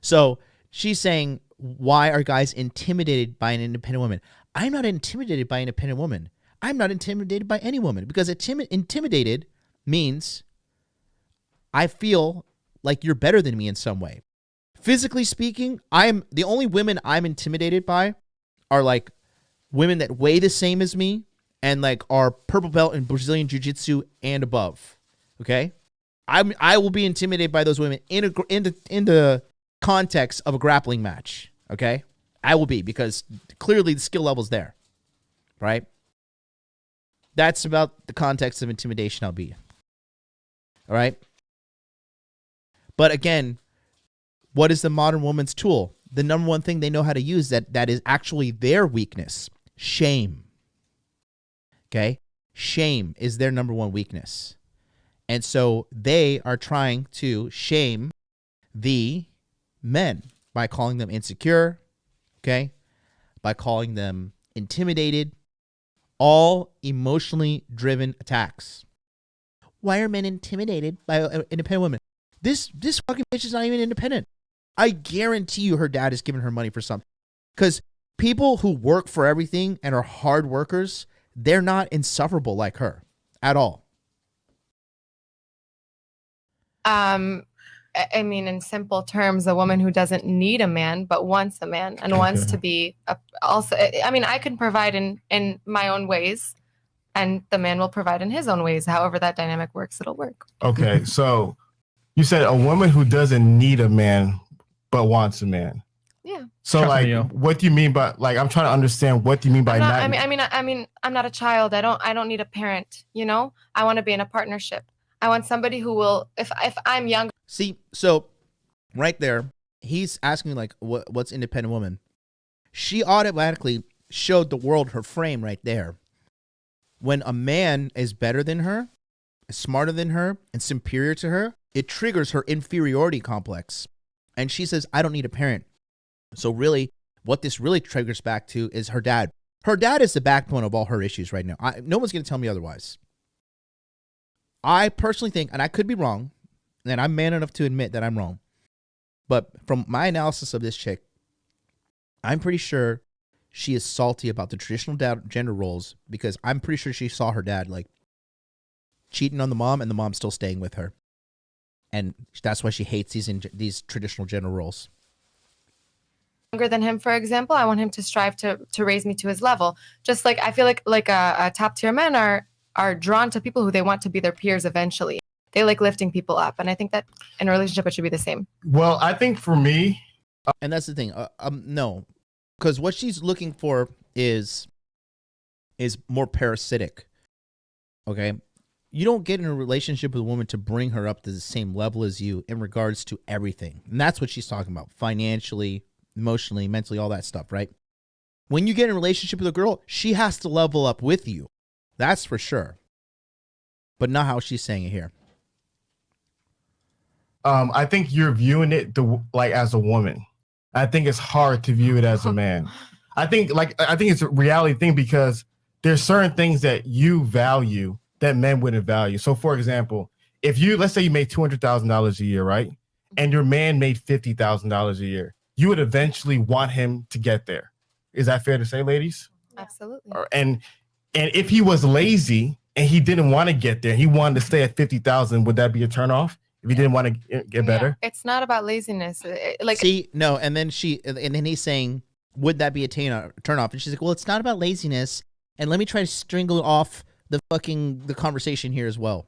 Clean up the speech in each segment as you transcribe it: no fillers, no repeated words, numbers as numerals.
So she's saying, why are guys intimidated by an independent woman? I'm not intimidated by an independent woman. I'm not intimidated by any woman, because intimidated means I feel like you're better than me in some way. Physically speaking, the only women I'm intimidated by are like women that weigh the same as me and like are purple belt in Brazilian Jiu-Jitsu and above. Okay? I will be intimidated by those women in the context of a grappling match. Okay? I will be, because clearly the skill level's there. Right? That's about the context of intimidation I'll be. All right? But again, what is the modern woman's tool? The number one thing they know how to use that is actually their weakness: shame. Okay? Shame is their number one weakness. And so they are trying to shame the men by calling them insecure, okay? By calling them intimidated, all emotionally driven attacks. Why are men intimidated by an independent woman? This fucking bitch is not even independent. I guarantee you her dad is giving her money for something. Because people who work for everything and are hard workers, they're not insufferable like her at all. I mean, in simple terms, a woman who doesn't need a man but wants a man and wants to be also. I mean, I can provide in my own ways, and the man will provide in his own ways. However that dynamic works, it'll work. Okay, so you said a woman who doesn't need a man but wants a man. Yeah. So like, what do you mean by, like, I'm trying to understand, what do you mean by not? I mean, I'm not a child. I don't need a parent. You know, I want to be in a partnership. I want somebody who will, if I'm young. See, so right there, he's asking like, what's independent woman? She automatically showed the world her frame right there. When a man is better than her, smarter than her, and superior to her, it triggers her inferiority complex. And she says, I don't need a parent. So really, what this really triggers back to is her dad. Her dad is the backbone of all her issues right now. No one's going to tell me otherwise. I personally think, and I could be wrong, and I'm man enough to admit that I'm wrong, but from my analysis of this chick, I'm pretty sure she is salty about the traditional gender roles, because I'm pretty sure she saw her dad like cheating on the mom and the mom's still staying with her. And that's why she hates these traditional gender roles. Younger than him, for example, I want him to strive to raise me to his level. Just like I feel like a top tier men are drawn to people who they want to be their peers eventually. They like lifting people up. And I think that in a relationship, it should be the same. Well, I think for me. And that's the thing. No, because what she's looking for is more parasitic. Okay. You don't get in a relationship with a woman to bring her up to the same level as you in regards to everything. And that's what she's talking about. Financially, emotionally, mentally, all that stuff, right? When you get in a relationship with a girl, she has to level up with you. That's for sure. But not how she's saying it here. I think you're viewing it like as a woman. I think it's hard to view it as a man. I think it's a reality thing, because there's certain things that you value that men wouldn't value. So for example, if let's say you made $200,000 a year, right? And your man made $50,000 a year, you would eventually want him to get there. Is that fair to say, ladies? Absolutely. And if he was lazy and he didn't want to get there, he wanted to stay at 50,000, would that be a turnoff? If he didn't want to get better? Yeah, it's not about laziness. See, no, and then he's saying, would that be a turnoff? And she's like, well, it's not about laziness. And let me try to strangle off the conversation here as well.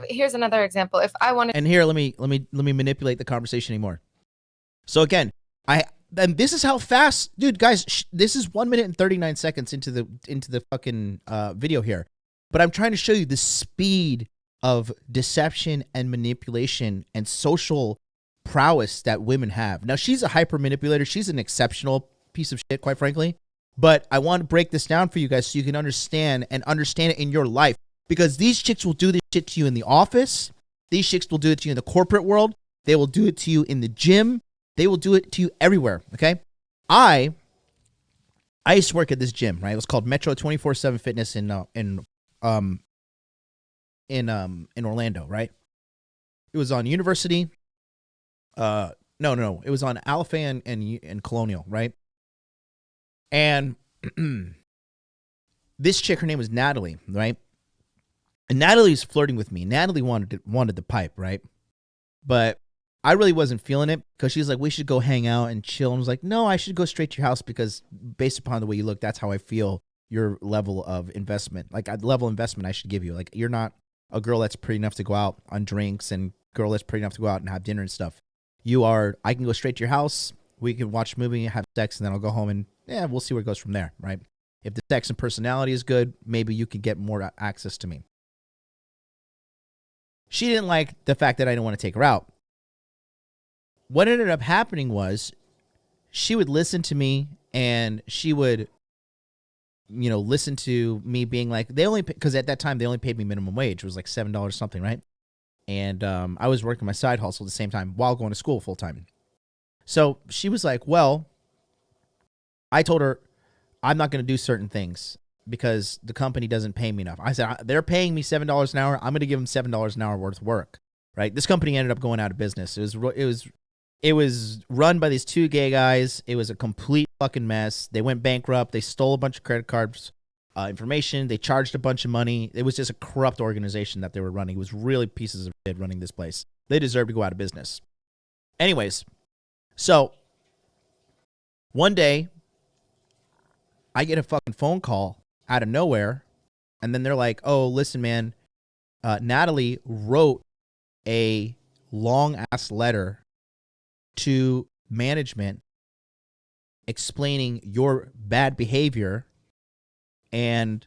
Here's another example. If I wanted, and here, let me manipulate the conversation anymore. So again, and this is how fast, dude, guys, this is 1 minute and 39 seconds into the fucking video here. But I'm trying to show you the speed of deception and manipulation and social prowess that women have. Now, she's a hyper manipulator. She's an exceptional piece of shit, quite frankly. But I want to break this down for you guys so you can understand it in your life. Because these chicks will do this shit to you in the office. These chicks will do it to you in the corporate world. They will do it to you in the gym. They will do it to you everywhere, okay? I used to work at this gym, right? It was called Metro 24/7 Fitness in Orlando, right? It was on University. No. It was on Alpha and Colonial, right? And this chick, her name was Natalie, right? And Natalie's flirting with me. Natalie wanted the pipe, right? But I really wasn't feeling it because she's like, we should go hang out and chill. And I was like, no, I should go straight to your house because based upon the way you look, that's how I feel your level of investment. Like, the level of investment I should give you. Like, you're not a girl that's pretty enough to go out on drinks and girl that's pretty enough to go out and have dinner and stuff. You are, I can go straight to your house. We can watch a movie, have sex, and then I'll go home and, yeah, we'll see where it goes from there, right? If the sex and personality is good, maybe you can get more access to me. She didn't like the fact that I didn't want to take her out. What ended up happening was she would listen to me and she would, you know, listen to me being like, because at that time they only paid me minimum wage. It was like $7 something, right? And I was working my side hustle at the same time while going to school full time. So she was like, well, I told her I'm not going to do certain things because the company doesn't pay me enough. I said, they're paying me $7 an hour. I'm going to give them $7 an hour worth of work, right? This company ended up going out of business. It was run by these two gay guys. It was a complete fucking mess. They went bankrupt. They stole a bunch of credit cards information. They charged a bunch of money. It was just a corrupt organization that they were running. It was really pieces of shit running this place. They deserved to go out of business. Anyways, so one day I get a fucking phone call out of nowhere, and then they're like, oh, listen, man, Natalie wrote a long-ass letter to management explaining your bad behavior, and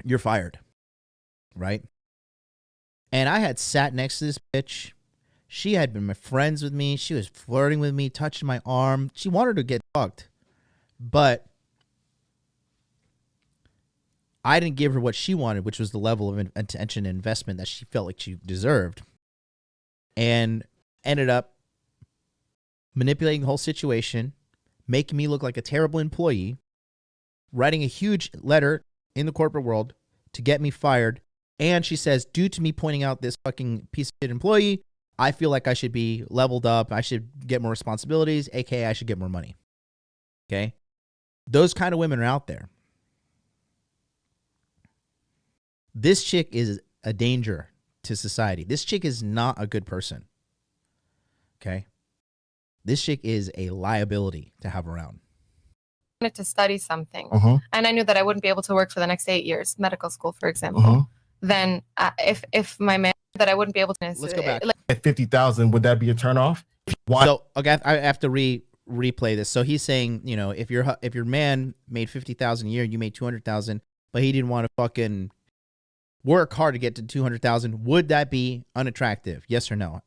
you're fired, right? And I had sat next to this bitch. She had been my friends with me. She was flirting with me, touching my arm. She wanted to get fucked, but I didn't give her what she wanted, which was the level of attention and investment that she felt like she deserved, and ended up manipulating the whole situation, making me look like a terrible employee, writing a huge letter in the corporate world to get me fired. And she says, due to me pointing out this fucking piece of shit employee, I feel like I should be leveled up. I should get more responsibilities, aka I should get more money. Okay? Those kind of women are out there. This chick is a danger to society. This chick is not a good person. Okay? This chick is a liability to have around. I wanted to study something, and I knew that I wouldn't be able to work for the next 8 years, medical school, for example. Then if my man, that I wouldn't be able to. Let's go back. At 50,000, would that be a turnoff? So okay, I have to replay this. So he's saying, you know, if your man made 50,000 a year, you made 200,000, but he didn't want to fucking work hard to get to 200,000, would that be unattractive? Yes or no?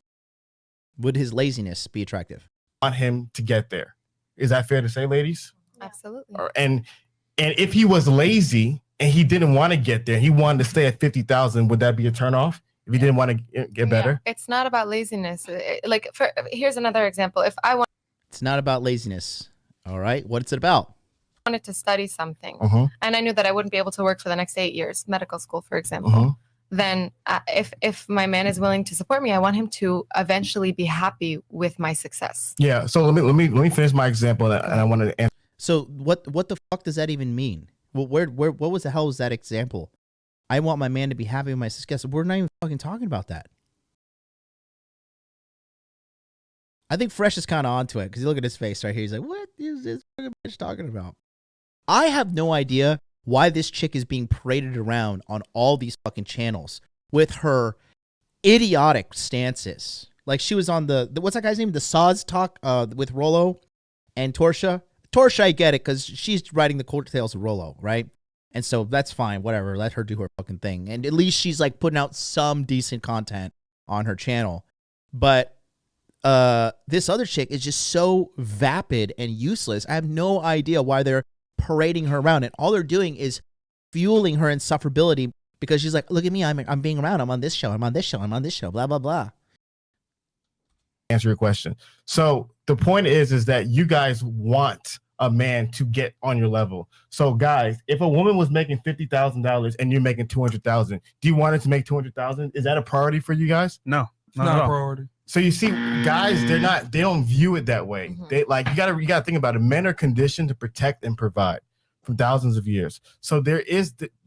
Would his laziness be attractive? Want him to get there. Is that fair to say, ladies? Absolutely. And if he was lazy and he didn't want to get there, he wanted to stay at 50,000, would that be a turnoff? If he didn't want to get better? Yeah, it's not about laziness. Here's another example. If I It's not about laziness. All right. What's it about? wanted to study something, and I knew that I wouldn't be able to work for the next 8 years, medical school, for example. Then if my man is willing to support me, I want him to eventually be happy with my success. Yeah. So let me finish my example, and I want to answer. So what the fuck does that even mean? Well, what was the hell was that example? I want my man to be happy with my success. We're not even fucking talking about that. I think Fresh is kind of onto it because you look at his face right here. He's like, what is this fucking bitch talking about? I have no idea why this chick is being paraded around on all these fucking channels with her idiotic stances. Like she was on the what's that guy's name? The Saws talk with Rollo and Torsha. Torsha, I get it because she's writing the coattails of Rollo, right? And so that's fine, whatever. Let her do her fucking thing. And at least she's like putting out some decent content on her channel. But this other chick is just so vapid and useless. I have no idea why they're parading her around, and all they're doing is fueling her insufferability because she's like, look at me, I'm being around, I'm on this show, I'm on this show, I'm on this show, blah blah blah. Answer your question. So the point is that you guys want a man to get on your level. So guys, if a woman was making $50,000 and you're making 200,000, do you want her to make 200,000? Is that a priority for you guys? No, not a priority. So you see, guys, they don't view it that way. Mhm. They you gotta think about it. Men are conditioned to protect and provide for thousands of years. So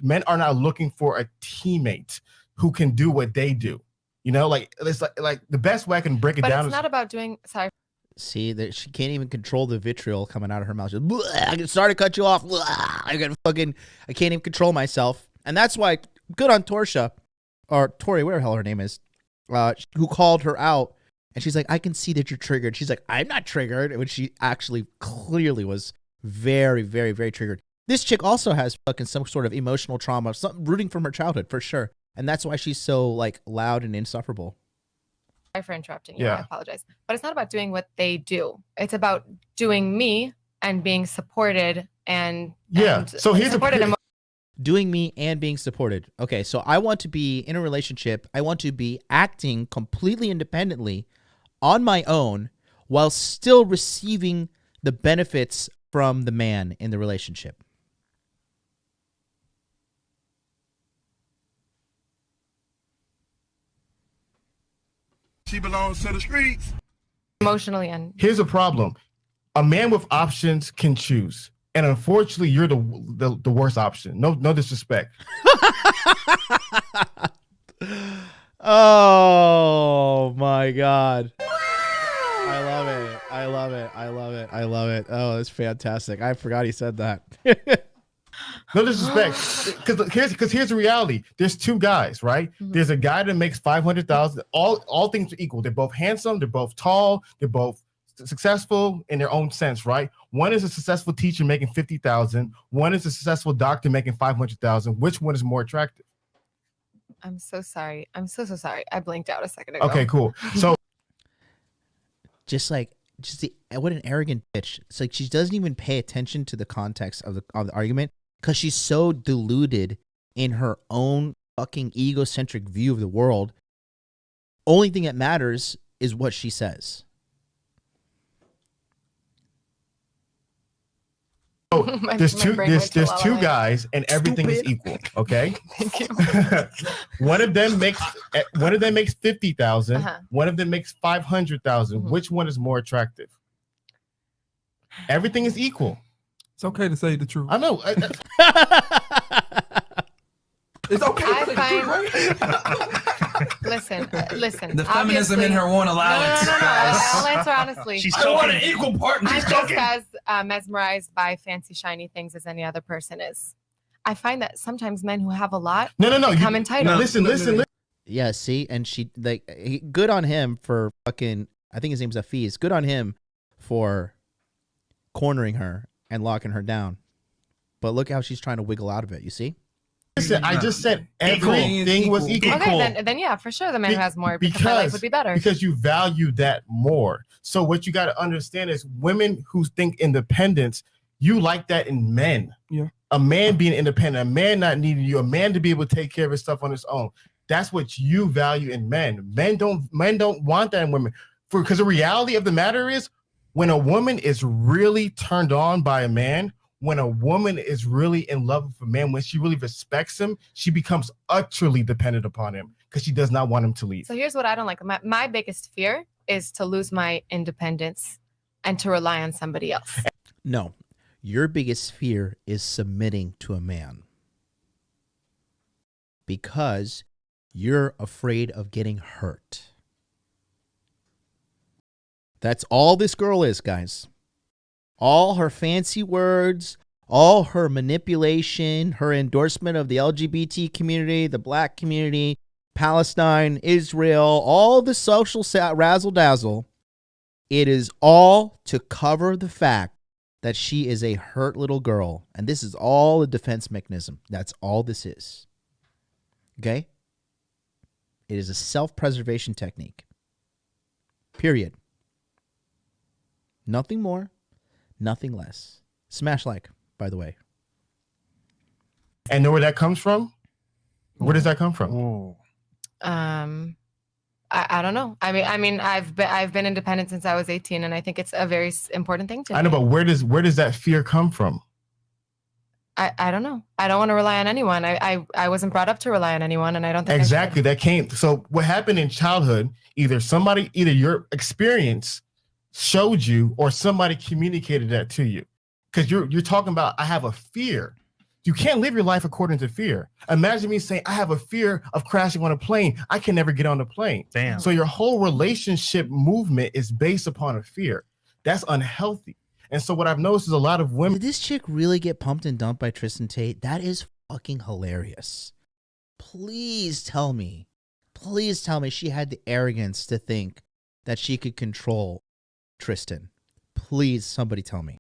men are not looking for a teammate who can do what they do. You know, it's like the best way I can break it But down it's not about doing. Sorry. See that she can't even control the vitriol coming out of her mouth. She's, I started to cut you off. I can't even control myself. And that's why good on Torsha or Tori, whatever the hell her name is, who called her out. And she's like, I can see that you're triggered. She's like, I'm not triggered. When she actually clearly was very, very, very triggered. This chick also has fucking some sort of emotional trauma, something rooting from her childhood for sure. And that's why she's so like loud and insufferable. Sorry for interrupting you. Yeah. I apologize. But it's not about doing what they do. It's about doing me and being supported and So here's supported doing me and being supported. Okay, so I want to be in a relationship. I want to be acting completely independently on my own while still receiving the benefits from the man in the relationship. She belongs to the streets. emotionally and Here's a problem. A man with options can choose. And unfortunately, you're the worst option. No disrespect. Oh my God. I love it. I love it. I love it. I love it. Oh, that's fantastic. I forgot he said that. No disrespect. Because here's the reality. There's two guys, right? Mhm. There's a guy that makes 500,000. All things are equal. They're both handsome. They're both tall. They're both successful in their own sense, right? One is a successful teacher making 50,000. One is a successful doctor making 500,000. Which one is more attractive? I'm so sorry. I'm so sorry. I blinked out a second ago. Okay, cool. So what an arrogant bitch. It's like she doesn't even pay attention to the context of the argument because she's so deluded in her own fucking egocentric view of the world. Only thing that matters is what she says. there's two guys and everything is equal. Okay. Thank you. one of them makes 50,000. Uh-huh. One of them makes 500,000. Mhm. Which one is more attractive? Everything is equal. It's okay to say the truth. I know. It's okay I to say the truth, right? Listen. The feminism in her won't allow it. No. I'll answer honestly. She's I want choking. an equal partner. I'm just as mesmerized by fancy, shiny things as any other person is. I find that sometimes men who have a lot No. become entitled. Listen. Yeah, see, and she good on him for fucking. I think his name's Afiz. Good on him for cornering her and locking her down. But look how she's trying to wiggle out of it. You see? Listen, I just said Equal. everything was equal. Okay, then yeah, for sure the man who has more because my life would be better. Because you value that more. So what you got to understand is women who think independence, you like that in men. Yeah. A man being independent, a man not needing you, a man to be able to take care of his stuff on his own. That's what you value in men. Men don't want that in women. Because the reality of the matter is when a woman is really turned on by a man, when a woman is really in love with a man, when she really respects him, she becomes utterly dependent upon him because she does not want him to leave. So here's what I don't like. My biggest fear is to lose my independence and to rely on somebody else. No, your biggest fear is submitting to a man because you're afraid of getting hurt. That's all this girl is, guys. All her fancy words, all her manipulation, her endorsement of the LGBT community, the black community, Palestine, Israel, all the social razzle-dazzle, it is all to cover the fact that she is a hurt little girl. And this is all a defense mechanism. That's all this is. Okay? It is a self-preservation technique. Period. Nothing more. Nothing less. Smash like, by the way. And know where that comes from? Where does that come from? Oh. I don't know. I mean, I've been independent since I was 18, and I think it's a very important thing to me. I know, but where does that fear come from? I don't know. I don't want to rely on anyone. I wasn't brought up to rely on anyone, and I don't think Exactly. That came. So what happened in childhood, either your experience showed you or somebody communicated that to you. Because you're talking about, I have a fear. You can't live your life according to fear. Imagine me saying, I have a fear of crashing on a plane. I can never get on the plane. Damn. So your whole relationship movement is based upon a fear. That's unhealthy. And so what I've noticed is a lot of women. Did this chick really get pumped and dumped by Tristan Tate? That is fucking hilarious. Please tell me she had the arrogance to think that she could control Tristan. Please, somebody tell me.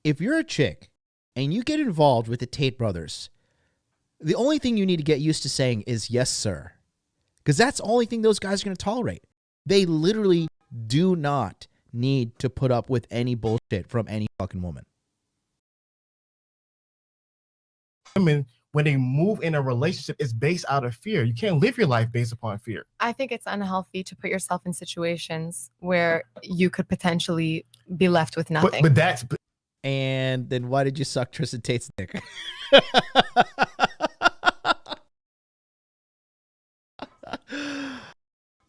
If you're a chick and you get involved with the Tate brothers, the only thing you need to get used to saying is yes, sir. Because that's the only thing those guys are going to tolerate. They literally do not need to put up with any bullshit from any fucking woman. Women, when they move in a relationship, it's based out of fear. You can't live your life based upon fear. I think it's unhealthy to put yourself in situations where you could potentially be left with nothing. But that's. And then why did you suck Tristan Tate's dick?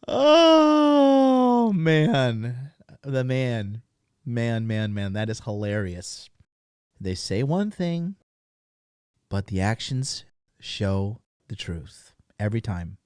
Oh, man. The man. Man. That is hilarious. They say one thing, but the actions show the truth every time.